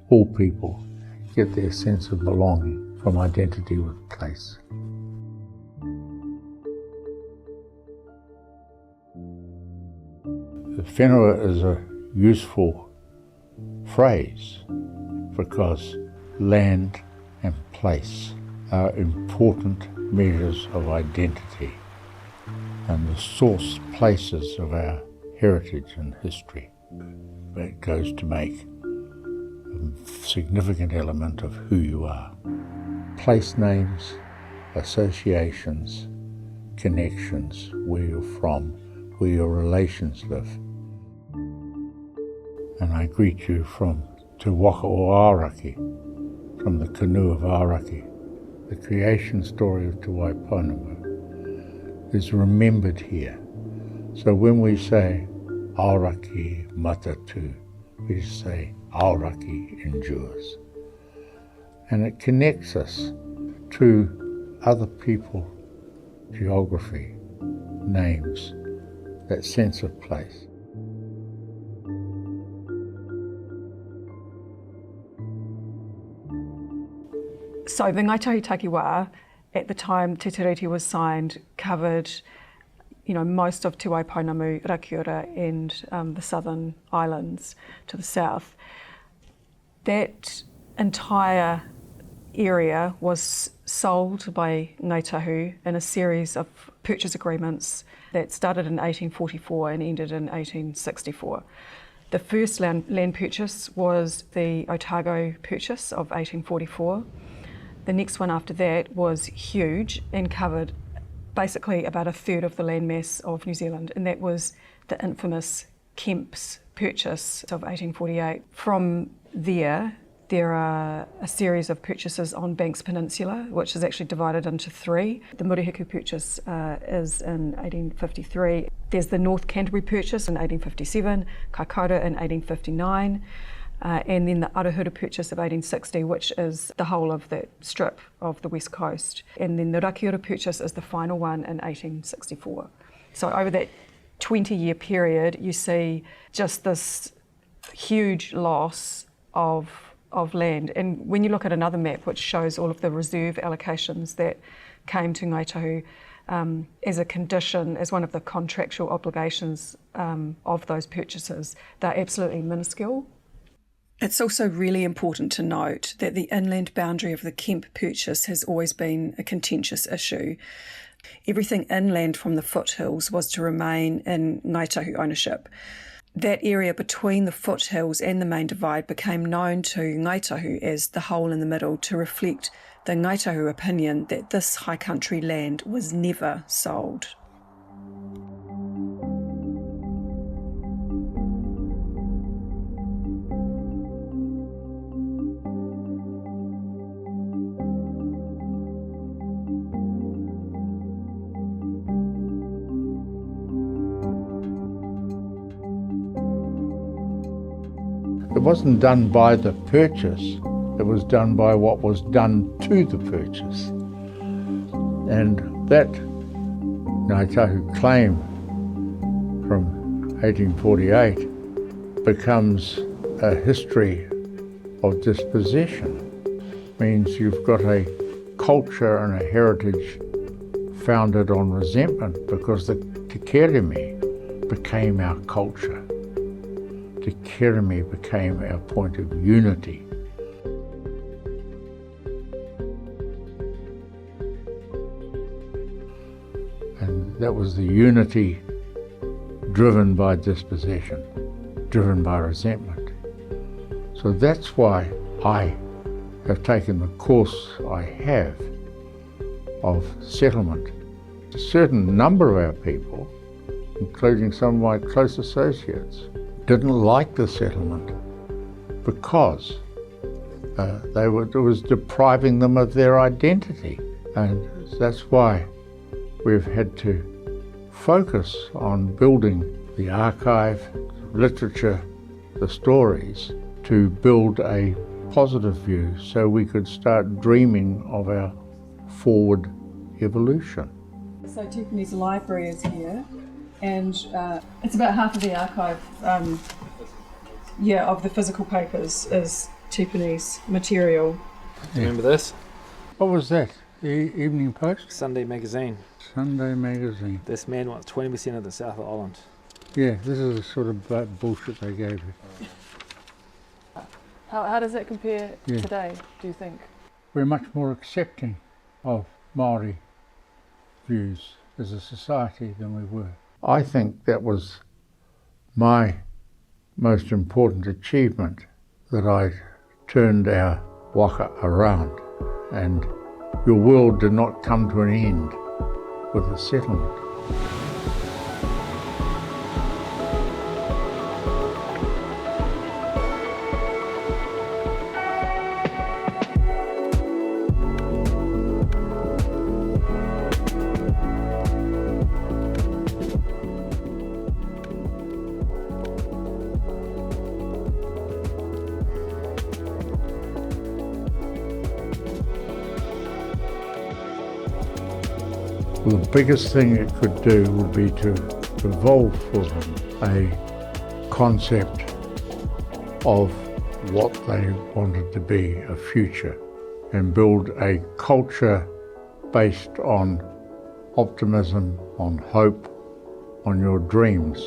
all people get their sense of belonging from identity with place. Whenua is a useful phrase because land and place are important measures of identity and the source places of our heritage and history. It goes to make a significant element of who you are. Place names, associations, connections, where you're from, where your relations live. And I greet you from Te Waka o Aoraki, from the canoe of Aoraki. The creation story of Te Waiponamu is remembered here. So when we say Aoraki Matatu, we say Aoraki endures. And it connects us to other people, geography, names, that sense of place. So the Ngāi Tahu Takiwā, at the time Te Tiriti was signed, covered most of Te Waiponamu, Rakiura and the southern islands to the south. That entire area was sold by Ngāi Tahu in a series of purchase agreements that started in 1844 and ended in 1864. The first land purchase was the Otago purchase of 1844. The next one after that was huge and covered basically about a third of the landmass of New Zealand, and that was the infamous Kemp's purchase of 1848. From there are a series of purchases on Banks Peninsula, which is actually divided into three. The Murihiku purchase is in 1853. There's the North Canterbury purchase in 1857, Kaikoura in 1859, and then the Arahura purchase of 1860, which is the whole of that strip of the west coast. And then the Rakiura purchase is the final one in 1864. So over that 20-year period, you see just this huge loss of land. And when you look at another map which shows all of the reserve allocations that came to Ngāi Tahu as a condition, as one of the contractual obligations of those purchases, they're absolutely minuscule. It's also really important to note that the inland boundary of the Kemp purchase has always been a contentious issue. Everything inland from the foothills was to remain in Ngāi Tahu ownership. That area between the foothills and the main divide became known to Ngāi Tahu as the hole in the middle, to reflect the Ngāi Tahu opinion that this high country land was never sold. It wasn't done by the purchase, it was done by what was done to the purchase. And that Ngāi Tahu claim from 1848 becomes a history of disposition. It means you've got a culture and a heritage founded on resentment, because the Te Kereme became our culture. Te Kereme became our point of unity. And that was the unity driven by dispossession, driven by resentment. So that's why I have taken the course I have of settlement. A certain number of our people, including some of my close associates, didn't like the settlement because it was depriving them of their identity. And that's why we've had to focus on building the archive, literature, the stories, to build a positive view so we could start dreaming of our forward evolution. So Tipene's library is here, and it's about half of the archive of the physical papers is Tipene's material. Remember this? What was that? The Evening Post? Sunday magazine. Sunday magazine. This man wants 20% of the South Island. Yeah, this is the sort of bullshit they gave you. How does that compare Yeah. today, do you think? We're much more accepting of Māori views as a society than we were. I think that was my most important achievement, that I turned our waka around, and your world did not come to an end with the settlement. Well, the biggest thing it could do would be to evolve for them a concept of what they wanted to be, a future, and build a culture based on optimism, on hope, on your dreams.